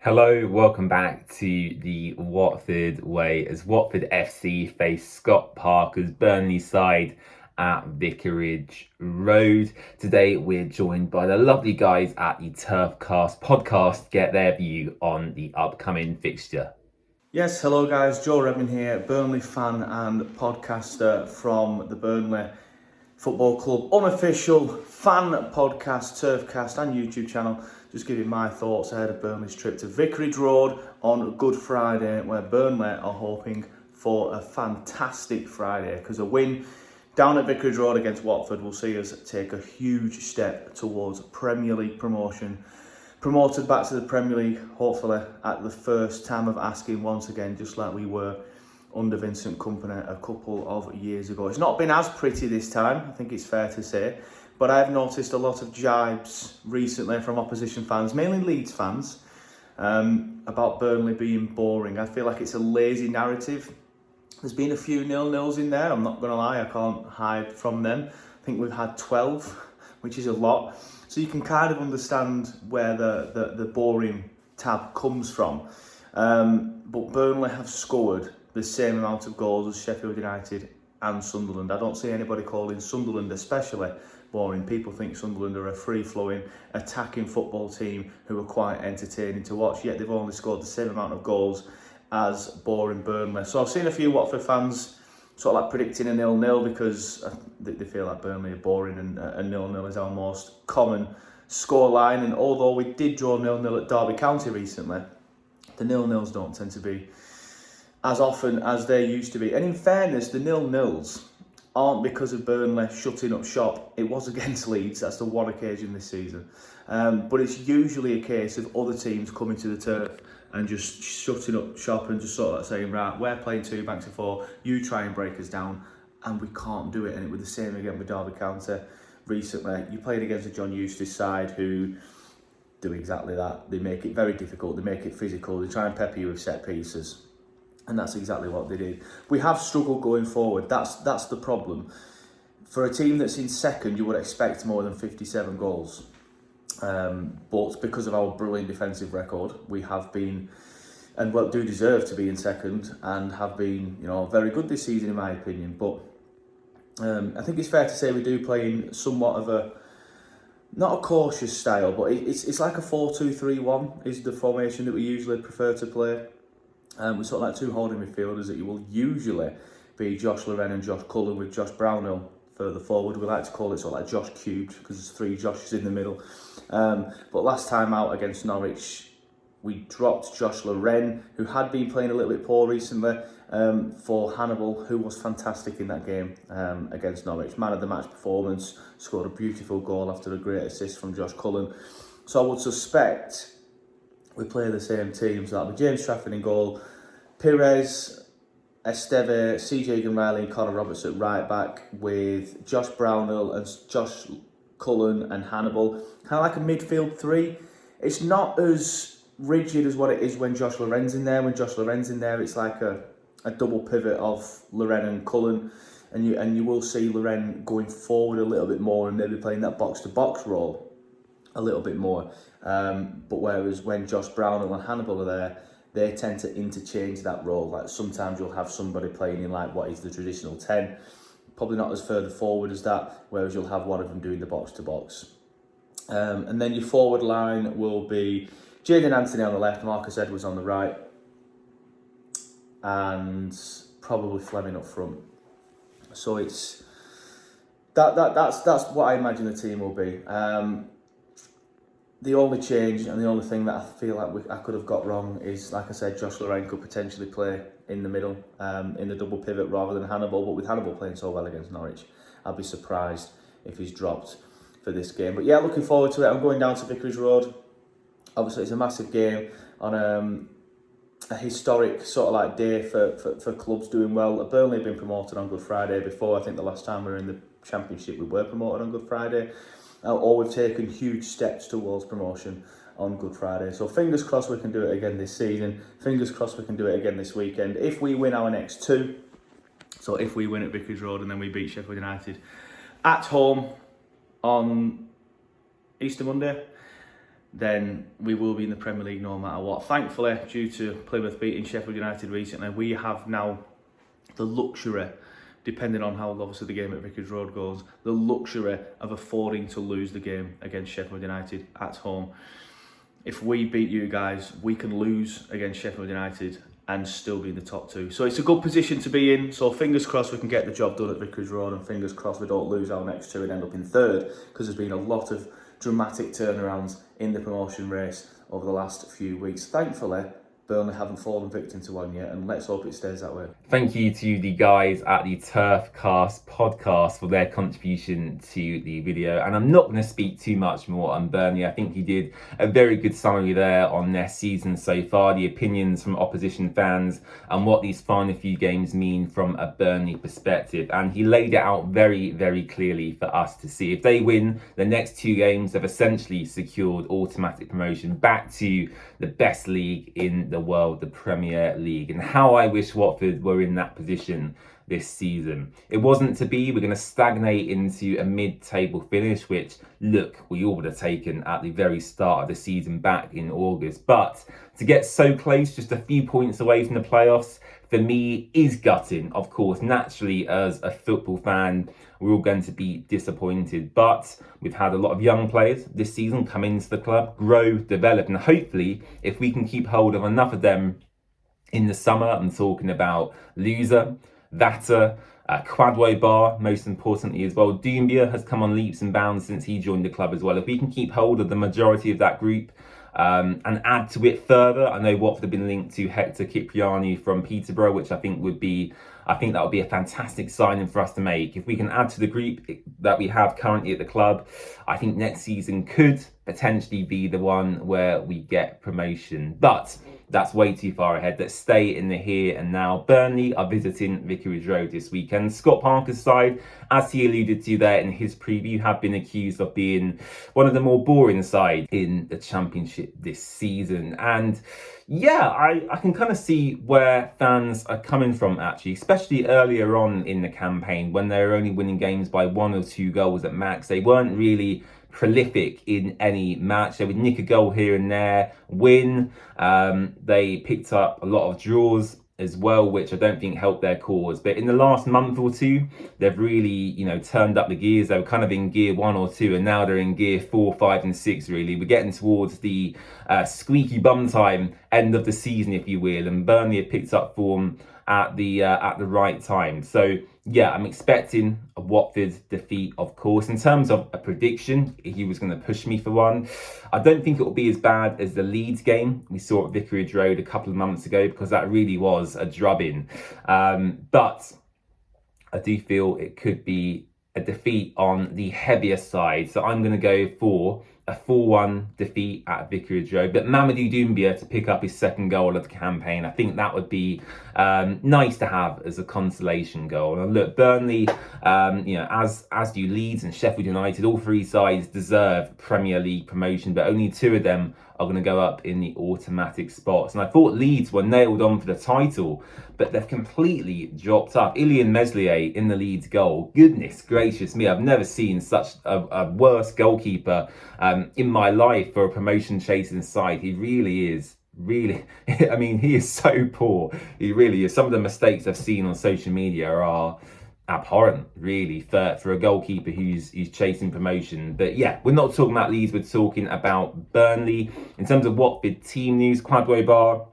Hello, welcome back to the Watford Way as Watford FC face Scott Parker's Burnley side at Vicarage Road. Today we're joined by the lovely guys at the Turfcast podcast to get their view on the upcoming fixture. Yes, hello guys, Joe Redman here, Burnley fan and podcaster from the Burnley Football Club unofficial fan podcast, Turfcast and YouTube channel. Just giving my thoughts ahead of Burnley's trip to Vicarage Road on Good Friday, where Burnley are hoping for a fantastic Friday, because a win down at Vicarage Road against Watford will see us take a huge step towards Premier League promotion. Promoted back to the Premier League, hopefully at the first time of asking once again, just like we were under Vincent Kompany a couple of years ago. It's not been as pretty this time, I think it's fair to say, but I've noticed a lot of jibes recently from opposition fans, mainly Leeds fans, about Burnley being boring. I feel like it's a lazy narrative. There's been a few 0-0s in there, I'm not going to lie, I can't hide from them. I think we've had 12, which is a lot. So you can kind of understand where the boring tab comes from. But Burnley have scored the same amount of goals as Sheffield United and Sunderland. I don't see anybody calling Sunderland especially boring. People think Sunderland are a free-flowing, attacking football team who are quite entertaining to watch, yet they've only scored the same amount of goals as boring Burnley. So I've seen a few Watford fans sort of like predicting a 0-0 because they feel like Burnley are boring, and a 0-0 is our most common scoreline. And although we did draw 0-0 at Derby County recently, the 0-0s don't tend to be as often as they used to be. And in fairness, the 0-0s aren't because of Burnley shutting up shop. It was against Leeds, that's the one occasion this season. But it's usually a case of other teams coming to the turf and just shutting up shop and just sort of like saying, right, we're playing 2 banks of 4, you try and break us down, and we can't do it. And it was the same again with Derby County recently. You played against a John Eustace side who do exactly that. They make it very difficult, they make it physical, they try and pepper you with set pieces. And that's exactly what they did. We have struggled going forward, that's the problem. For a team that's in second, you would expect more than 57 goals. But because of our brilliant defensive record, we have been, and well, do deserve to be in second, and have been, very good this season in my opinion. But I think it's fair to say we do play in somewhat of a, not a cautious style, but it's like a 4-2-3-1 is the formation that we usually prefer to play. We sort of like 2 holding midfielders that you will usually be Josh Loren and Josh Cullen, with Josh Brownhill further forward. We like to call it sort of like Josh cubed because there's 3 Joshes in the middle. But last time out against Norwich, we dropped Josh Loren, who had been playing a little bit poor recently, for Hannibal, who was fantastic in that game against Norwich. Man of the match performance, scored a beautiful goal after a great assist from Josh Cullen. So I would suspect we play the same teams. That'll be James Trafford in goal, Pires, Esteve, CJ Gunriley and Connor Roberts at right back, with Josh Brownhill and Josh Cullen and Hannibal. Kind of like a midfield 3. It's not as rigid as what it is when Josh Loren's in there. When Josh Loren's in there, it's like a double pivot of Loren and Cullen. And you will see Loren going forward a little bit more and maybe playing that box-to-box role a little bit more. But whereas when Josh Brownhill and Hannibal are there, they tend to interchange that role. Like sometimes you'll have somebody playing in like what is the traditional 10, probably not as further forward as that, whereas you'll have one of them doing the box-to-box. And then your forward line will be Jadon Anthony on the left, Marcus Edwards on the right, and probably Fleming up front. So it's that's what I imagine the team will be. The only change and the only thing that I feel like I could have got wrong is, like I said, Josh Loren could potentially play in the middle, in the double pivot rather than Hannibal. But with Hannibal playing so well against Norwich, I'd be surprised if he's dropped for this game. But yeah, looking forward to it. I'm going down to Vicarage Road. Obviously, it's a massive game on a historic sort of like day for clubs doing well. Burnley have been promoted on Good Friday before. I think the last time we were in the Championship, we were promoted on Good Friday. Or we've taken huge steps towards promotion on Good Friday. So fingers crossed we can do it again this season. Fingers crossed we can do it again this weekend. If we win our next 2, so if we win at Vicarage Road and then we beat Sheffield United at home on Easter Monday, then we will be in the Premier League no matter what. Thankfully, due to Plymouth beating Sheffield United recently, we have now the luxury, depending on how obviously the game at Vicarage Road goes, the luxury of affording to lose the game against Sheffield United at home. If we beat you guys, we can lose against Sheffield United and still be in the top two. So it's a good position to be in. So fingers crossed we can get the job done at Vicarage Road, and fingers crossed we don't lose our next two and end up in third, because there's been a lot of dramatic turnarounds in the promotion race over the last few weeks. Thankfully, Burnley haven't fallen victim to one yet, and let's hope it stays that way. Thank you to the guys at the Turfcast podcast for their contribution to the video. And I'm not going to speak too much more on Burnley. I think you did a very good summary there on their season so far, the opinions from opposition fans, and what these final few games mean from a Burnley perspective. And he laid it out very, very clearly for us to see. If they win the next two games, they've essentially secured automatic promotion back to the best league in the world, the Premier League. And how I wish Watford were in that position this season. It wasn't to be. We're going to stagnate into a mid-table finish, which, look, we all would have taken at the very start of the season back in August. But to get so close, just a few points away from the playoffs, for me, is gutting. Of course, naturally, as a football fan, we're all going to be disappointed. But we've had a lot of young players this season come into the club, grow, develop, and hopefully, if we can keep hold of enough of them in the summer, I'm talking about Loser, Vatter, Quadwo Bar, most importantly as well. Doumbia has come on leaps and bounds since he joined the club as well. If we can keep hold of the majority of that group and add to it further, I know Watford have been linked to Hector Cipriani from Peterborough, which I think that would be a fantastic signing for us to make. If we can add to the group that we have currently at the club, I think next season could potentially be the one where we get promotion. But that's way too far ahead. Let's stay in the here and now. Burnley are visiting Vicarage Road this weekend. Scott Parker's side, as he alluded to there in his preview, have been accused of being one of the more boring sides in the Championship this season. And yeah, I can kind of see where fans are coming from, actually, especially earlier on in the campaign when they were only winning games by 1 or 2 goals at max. They weren't really prolific in any match. They would nick a goal here and there, win. They picked up a lot of draws as well, which I don't think helped their cause. But in the last month or two, they've really, turned up the gears. They were kind of in gear 1 or 2, and now they're in gear 4, 5, and 6, really. We're getting towards the squeaky bum time end of the season, if you will, and Burnley have picked up form at the right time. So yeah, I'm expecting a Watford defeat, of course. In terms of a prediction, if he was going to push me for one, I don't think it will be as bad as the Leeds game we saw at Vicarage Road a couple of months ago, because that really was a drubbing. But I do feel it could be a defeat on the heavier side. So I'm going to go for a 4-1 defeat at Vicarage Road. But Mamadou Doumbia to pick up his second goal of the campaign, I think that would be nice to have as a consolation goal. And look, Burnley, as do Leeds and Sheffield United, all three sides deserve Premier League promotion, but only 2 of them are going to go up in the automatic spots. And I thought Leeds were nailed on for the title, but they've completely dropped up. Ilian Meslier in the Leeds goal. Goodness gracious me, I've never seen such a worse goalkeeper in my life for a promotion chasing side. He really is. I mean, he is so poor. He really is. Some of the mistakes I've seen on social media are abhorrent, really, for a goalkeeper who's chasing promotion. But yeah, we're not talking about Leeds, we're talking about Burnley. In terms of Watford team news, Quadwo Bar,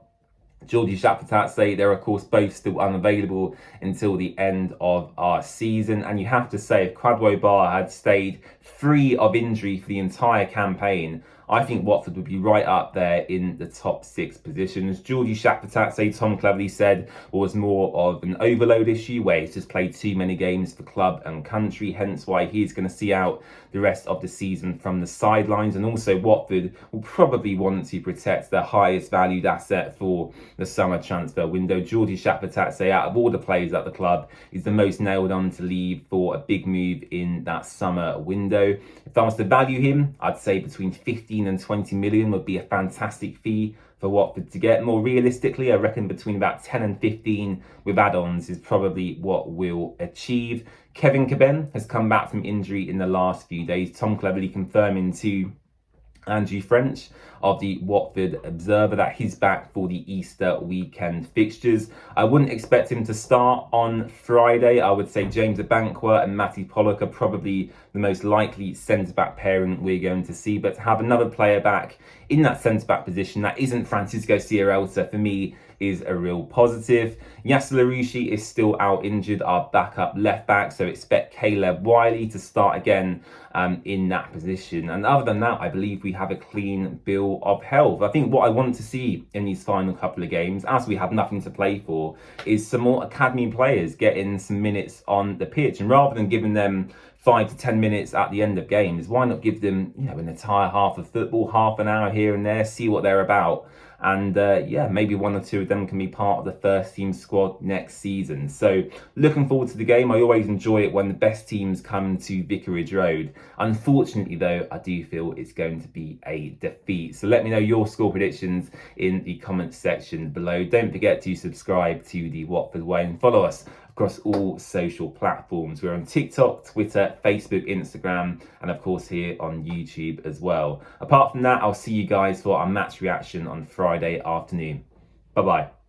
Georgie Shapatatse, they're of course both still unavailable until the end of our season. And you have to say, if Quadwo Bar had stayed free of injury for the entire campaign, I think Watford would be right up there in the top 6 positions. Georgie Shapatatse, Tom Cleverley said, was more of an overload issue where he's just played too many games for club and country, hence why he's going to see out the rest of the season from the sidelines. And also Watford will probably want to protect their highest valued asset for the summer transfer window. Georgie Shapatatse, out of all the players at the club, is the most nailed on to leave for a big move in that summer window. If I was to value him, I'd say between 15 and 20 million would be a fantastic fee for Watford to get. More realistically, I reckon between about 10 and 15 with add-ons is probably what we'll achieve. Kevin Caben has come back from injury in the last few days. Tom Cleverley confirming to Andrew French of the Watford Observer that he's back for the Easter weekend fixtures. I wouldn't expect him to start on Friday. I would say James Abankwah and Matty Pollock are probably the most likely centre-back pairing we're going to see. But to have another player back in that centre-back position that isn't Francisco Sierralta, for me, is a real positive. Yasser Larouchi is still out injured, our backup left back, so expect Caleb Wiley to start again in that position. And other than that, I believe we have a clean bill of health. I think what I want to see in these final couple of games, as we have nothing to play for, is some more academy players getting some minutes on the pitch. And rather than giving them 5 to 10 minutes at the end of games, why not give them, an entire half of football, half an hour here and there, see what they're about. And maybe one or two of them can be part of the first team squad next season. So looking forward to the game. I always enjoy it when the best teams come to Vicarage Road. Unfortunately, though, I do feel it's going to be a defeat. So let me know your score predictions in the comments section below. Don't forget to subscribe to the Watford Way and follow us across all social platforms. We're on TikTok, Twitter, Facebook, Instagram, and of course here on YouTube as well. Apart from that, I'll see you guys for our match reaction on Friday afternoon. Bye-bye.